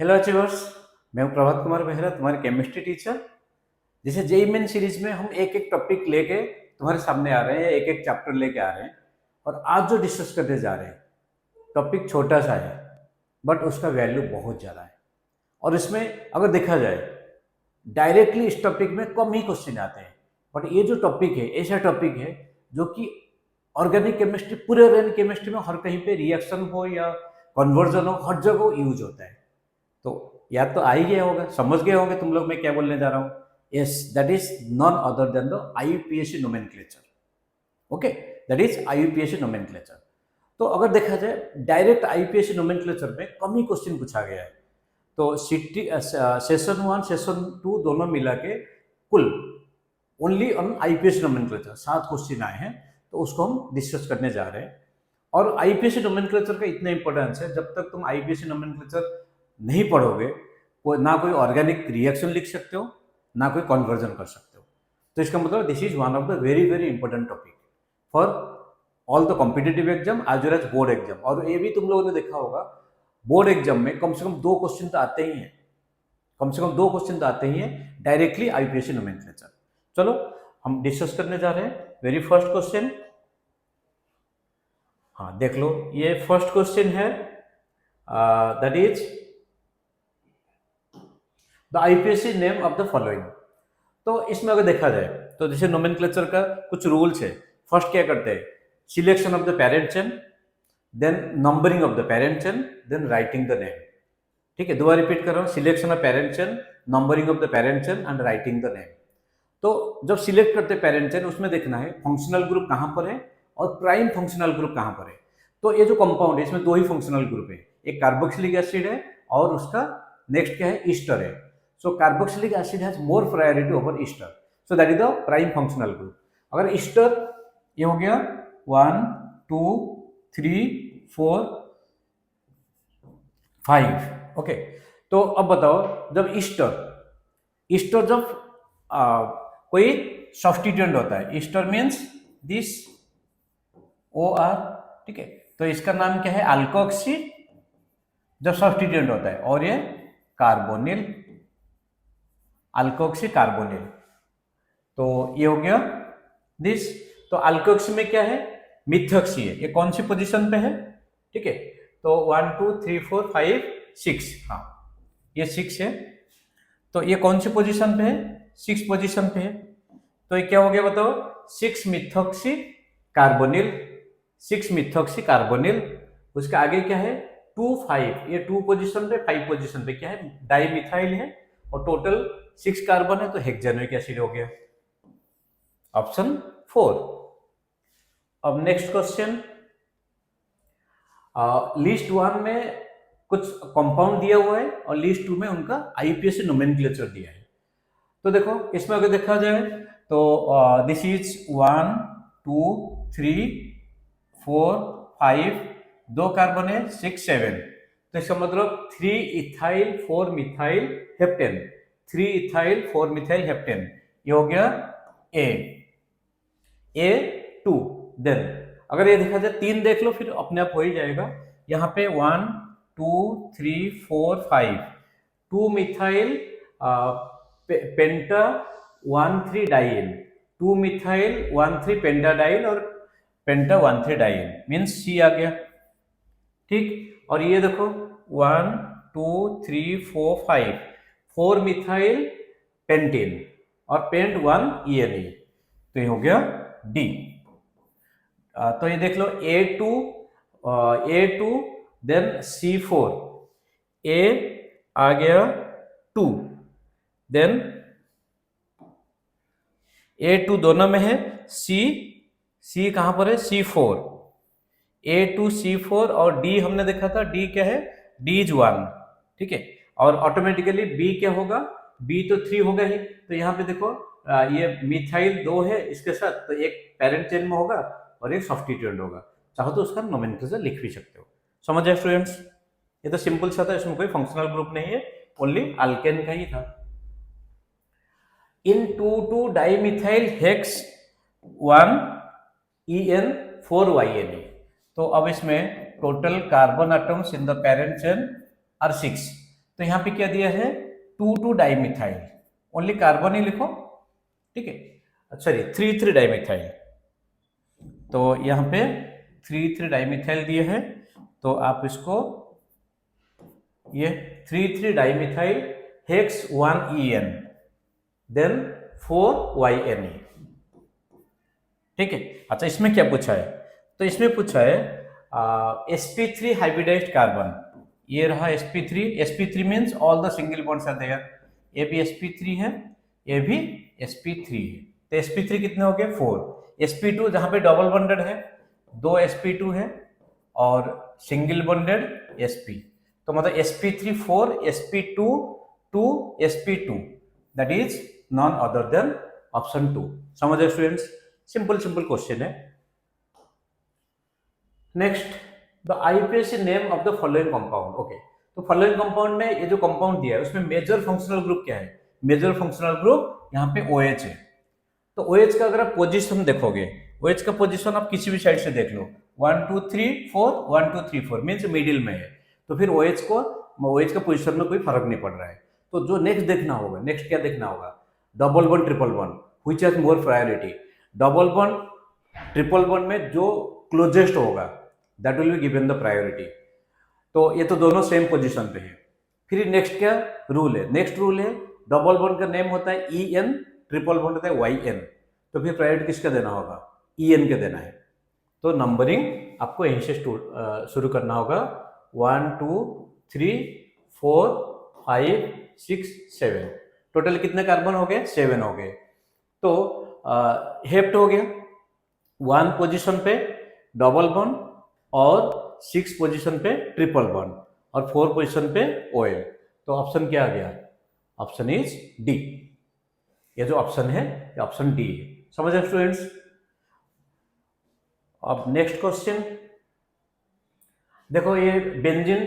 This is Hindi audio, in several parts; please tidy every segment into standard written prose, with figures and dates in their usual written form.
हेलो अचीवर्स, मैं हूं प्रभात कुमार बेहरा, तुम्हारे केमिस्ट्री टीचर। जैसे जेई मेन सीरीज में हम एक एक टॉपिक लेके तुम्हारे सामने आ रहे हैं, एक एक चैप्टर लेके आ रहे हैं। और आज जो डिस्कस करने जा रहे हैं टॉपिक छोटा सा है, बट उसका वैल्यू बहुत ज़्यादा है। और इसमें अगर देखा जाए डायरेक्टली इस टॉपिक में कम ही क्वेश्चन आते हैं, बट ये जो टॉपिक है ऐसा टॉपिक है जो कि ऑर्गेनिक केमिस्ट्री, पूरे ऑर्गेनिक केमिस्ट्री में हर कहीं पे रिएक्शन हो या कन्वर्जन हो, हर जगह यूज होता है। तो याद तो आ ही गया होगा, समझ गए होंगे तुम लोग मैं क्या बोलने जा रहा हूँ। Yes, that is none other than the आईयूपीएससी nomenclature. Okay, that is आईयूपीएससी nomenclature. तो अगर देखा जाए डायरेक्ट आईयूपीएससी नोमेनक्लेचर में कम ही क्वेश्चन पूछा गया है। तो सेशन 1 सेशन 2 दोनों मिला के कुल ओनली ऑन आईयूपीएससी नोमेनक्लेचर 7 क्वेश्चन आए हैं। तो उसको हम डिस्कस करने जा रहे हैं। और आईयूपीएससी नोमेनक्लेचर का इतना इंपॉर्टेंस है, जब तक तुम आईयूपीएससी नोमेनक्लेचर नहीं पढ़ोगे ना कोई ऑर्गेनिक रिएक्शन लिख सकते हो, ना कोई कन्वर्जन कर सकते हो। तो इसका मतलब this is one of the very very important topic for all the competitive exam as well as board exam. और ये भी तुम लोगों ने देखा होगा, बोर्ड एग्जाम में कम से कम 2 क्वेश्चन तो आते ही हैं, कम से कम 2 क्वेश्चन तो आते ही हैं डायरेक्टली आईयूपीएससी नोमेनक्लेचर। चलो हम डिस्कस करने जा रहे हैं। वेरी फर्स्ट क्वेश्चन, हाँ देख लो, ये फर्स्ट क्वेश्चन है, that is the आईयूपीएससी name of the following. तो इसमें अगर देखा जाए तो जैसे नोमेनक्लेचर का कुछ रूल्स है। फर्स्ट क्या करते हैं, selection of the parent chain, then numbering of the parent chain, then writing the name. ठीक है, दोबारा रिपीट कर रहा हूँ, selection of parent chain, numbering of the parent chain and writing the name. तो जब सिलेक्ट करते हैं पेरेंट चेन, उसमें देखना है फंक्शनल ग्रुप कहाँ पर है और प्राइम फंक्शनल ग्रुप कहाँ पर है। तो ये जो कंपाउंड है इसमें 2 ही फंक्शनल ग्रुप है, एक कार्बोक्सिलिक एसिड है और उसका नेक्स्ट क्या है, ईस्टर है। So carboxylic acid has more priority over ester. So that is the prime functional group. अगर ester ये हो गया 1 2 3 4 5, ओके। तो अब बताओ, जब ईस्टर जब कोई सब्स्टिट्यूएंट होता है, ईस्टर मीन्स दिस OR, ठीक है। तो इसका नाम क्या है, अल्कोक्सी जब सब्स्टिट्यूएंट होता है, और ये कार्बोनिल, अल्कोक्सी कार्बोनिल। तो ये हो गया दिस। तो अल्कोक्सी में क्या है, मिथॉक्सी है, ये कौन सी पोजीशन पे है, ठीक है। तो 1 2 3 4 5 6, हाँ ये 6 है। तो ये कौन सी पोजीशन पे है, 6 पोजीशन पे है। तो ये क्या हो गया बताओ, 6 मिथॉक्सी कार्बोनिल, 6 मिथॉक्सी कार्बोनिल। उसके आगे क्या है 2 5, ये 2 पोजीशन पे 5 पोजीशन पे क्या है, डाइमिथाइल है, और टोटल 6 कार्बन है, तो हेक्सानोइक एसिड हो गया, ऑप्शन 4। अब नेक्स्ट क्वेश्चन, लिस्ट 1 में कुछ कंपाउंड दिया हुआ है और लिस्ट 2 में उनका आईयूपीएससी नोमेनक्लेचर दिया है। तो देखो इसमें अगर देखा जाए तो दिस इज 1 2 3 4 5, 2 कार्बन है, 6 7। तो इसका मतलब 3 ethyl 4 methyl heptane, 3 ethyl 4 methyl heptane, ये हो गया A2। देन अगर ये देखा जाए 3 देख लो, फिर अपने आप हो ही जाएगा। यहाँ पे 1 2 3 4 5, 2 मिथाइल पेंटा 1 3 डाइन, 2 मिथाइल 1 3 पेंटाडाइन और पेंटा 1 3 डाइन, मीन्स C आ गया, ठीक। और ये देखो 1 2 3 4 5, 4 मिथाइल पेंटेन और पेंट 1 ENE, तो ये हो गया D। तो ये देख लो A2 देन C4, A आ गया 2, देन A2 दोनों में है, C कहां पर है, C4, A2 C4, और D हमने देखा था, D क्या है, D इज 1, ठीक है। और ऑटोमेटिकली B क्या होगा, B तो 3 होगा ही। तो यहाँ पे देखो ये मिथाइल 2 है इसके साथ, तो एक पेरेंट चेन में होगा और एक सब्स्टिट्यूएंट होगा। चाहो तो उसका नोमेनक्लेचर लिख भी सकते हो। समझ आए स्टूडेंट्स, ये तो सिंपल सा था, इसमें कोई फंक्शनल ग्रुप नहीं है, ओनली अल्केन का ही था। इन 2 डाइमिथाइल हेक्स 1 EN4YNE। तो अब इसमें total carbon atoms in the parent chain are 6। तो यहाँ पे क्या दिया है 2,2 डाइमिथाइल, ओनली कार्बन ही लिखो, ठीक है, सॉरी 3,3 डाइमिथाइल। तो यहाँ पे 3,3 डाइमिथाइल दिए है, तो आप इसको ये 3,3 dimethyl hex 1EN then 4YNE, ठीक है। अच्छा, इसमें क्या पूछा है, तो इसमें पूछा है sp3 हाइब्रिडाइज्ड कार्बन, ये रहा sp3 means all the single bonds are there, ये भी sp3 है, ये भी sp3 है, तो sp3 कितने हो गए 4, sp2 जहां पे डबल बॉन्डेड है 2 sp2 है और सिंगल बॉन्डेड sp, तो मतलब sp3 4 sp2 2 sp2, that is none other than option 2। समझ रहे स्टूडेंट्स, सिंपल क्वेश्चन है। Next, the IUPAC name of the following compound. Okay, तो फॉलोइंग कंपाउंड में ये जो कंपाउंड दिया है उसमें मेजर फंक्शनल ग्रुप क्या है, मेजर फंक्शनल ग्रुप यहाँ पे OH है। तो OH का अगर आप पोजीशन देखोगे, OH का पोजीशन आप किसी भी साइड से देख लो, 1 2 3 4 1 2 3 4 मीन्स मिडिल में है, तो फिर OH का पोजीशन में कोई फर्क नहीं पड़ रहा है। तो जो नेक्स्ट देखना होगा, नेक्स्ट क्या देखना होगा, double bond triple bond, which has more priority. Double bond triple bond में जो क्लोजेस्ट होगा that will be given the priority. तो ये तो दोनों सेम पोजीशन पे है। फिर नेक्स्ट क्या रूल है, नेक्स्ट रूल है डबल बॉन्ड का नेम होता है EN, ट्रिपल बॉन्ड होता है YN, तो फिर प्रायोरिटी किसका देना होगा, EN के देना है। तो नंबरिंग आपको यहीं से शुरू करना होगा, 1 2 3 4 5 6 7, टोटल कितने कार्बन हो गए, 7 हो गए। तो हेप्ट हो गया 1 पोजीशन पे डबल बॉन्ड और 6 पोजीशन पे ट्रिपल बॉन्ड और 4 पोजीशन पे OL। तो ऑप्शन क्या आ गया, ऑप्शन इज डी, ये जो ऑप्शन है ये ऑप्शन डी है। समझ रहे स्टूडेंट्स। अब नेक्स्ट क्वेश्चन देखो, ये बेंजीन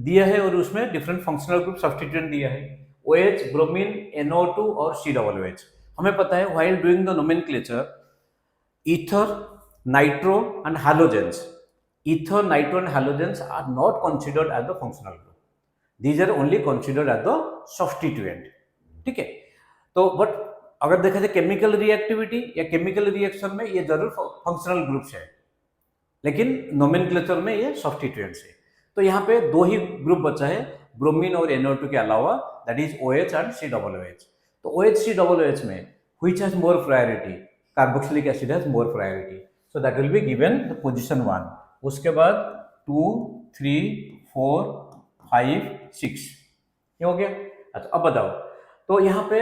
दिया है और उसमें डिफरेंट फंक्शनल ग्रुप सब्स्टिट्यूएंट दिया है, OH, ब्रोमीन, NO2 और COOH। हमें पता है while doing the nomenclature ether, nitro and halogens, ether, nitro and halogens are not considered as the functional group, these are only considered as the substituent, ठीक है। तो बट अगर देखा जाए केमिकल रिएक्टिविटी या केमिकल रिएक्शन में ये जरूर फंक्शनल ग्रुप्स है, लेकिन नोमेनक्लेचर में ये सब्स्टिट्यूएंट्स है। तो यहाँ पे 2 ही ग्रुप बचा है ब्रोमीन और NO2 के अलावा, that is OH and COOH। तो OH COOH में which has more priority, carboxylic acid has more priority, so that will be given the position 1। उसके बाद 2 3 4 5 6, ये हो गया। अच्छा, अब बताओ, तो यहाँ पे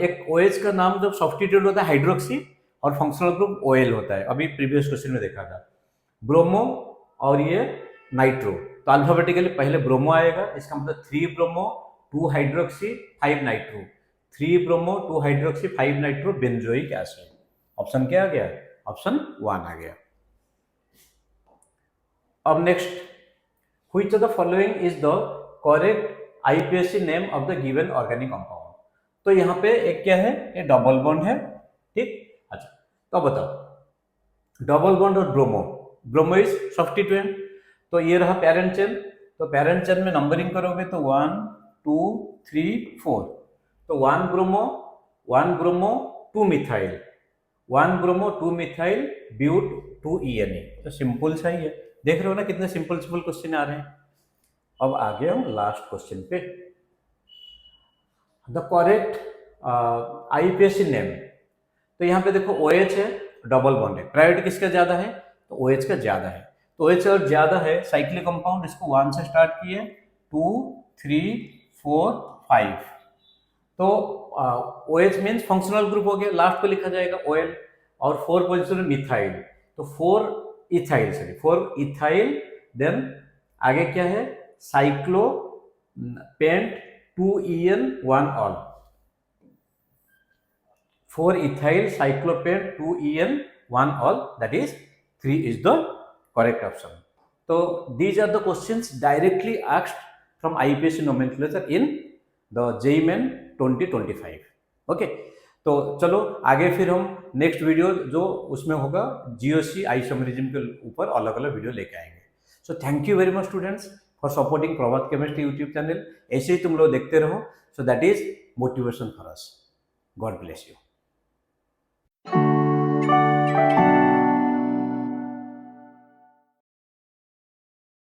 एक OH का नाम जब सब्स्टिट्यूट होता है हाइड्रोक्सी और फंक्शनल ग्रुप OL होता है, अभी प्रीवियस क्वेश्चन में देखा था। ब्रोमो और ये नाइट्रो, तो अल्फाबेटिकली पहले ब्रोमो आएगा, इसका मतलब 3 bromo 2 hydroxy 5 nitro, 3 bromo 2 hydroxy 5 nitro benzoic acid. Option क्या आ गया, ऑप्शन 1 आ गया। अब next, which of the following is the correct IUPAC name of the given organic compound. तो यहाँ पे एक क्या है, ये डबल बॉन्ड है, ठीक। अच्छा, तो बताओ डबल बॉन्ड और ब्रोमो, ब्रोमो इज सब्स्टिट्यूएंट, तो ये रहा पेरेंट चेन, तो पेरेंट चेन में नंबरिंग करोगे तो 1 2 3 4, तो 1 bromo 2 methyl, 1 bromo 2 methyl but 2 ENA। तो सिंपल सा ही है, देख रहे हो ना कितने सिंपल क्वेश्चन आ रहे हैं। अब आ गया हूं लास्ट क्वेश्चन पे, द करेक्ट IUPAC नेम। तो यहाँ पे देखो OH है, डबल बॉन्ड है, प्रायोरिटी किसका ज्यादा है, तो OH का ज्यादा है। तो OH और ज्यादा है, साइक्लिक कंपाउंड, इसको 1 से स्टार्ट किए 2 3 4 5, तो OH मीन्स फंक्शनल ग्रुप हो गया, लास्ट पे लिखा जाएगा OL, और 4 पोजिशन मिथाइल, तो 4 इथाइल, देन आगे क्या है cyclo pent 2EN 1 ol, 4 ethyl cyclopent 2EN 1 ol, that is 3 is the correct option. तो these are the questions directly asked from IUPAC nomenclature in the JEE Main 2025। Okay, तो चलो आगे फिर हम नेक्स्ट वीडियो जो उसमें होगा GOC आइसोमेरिज्म के ऊपर अलग अलग वीडियो लेके आएंगे। So thank you very much students for supporting Prabhat chemistry YouTube channel. ऐसे ही तुम लोग देखते रहो, so that is motivation for us. God bless you.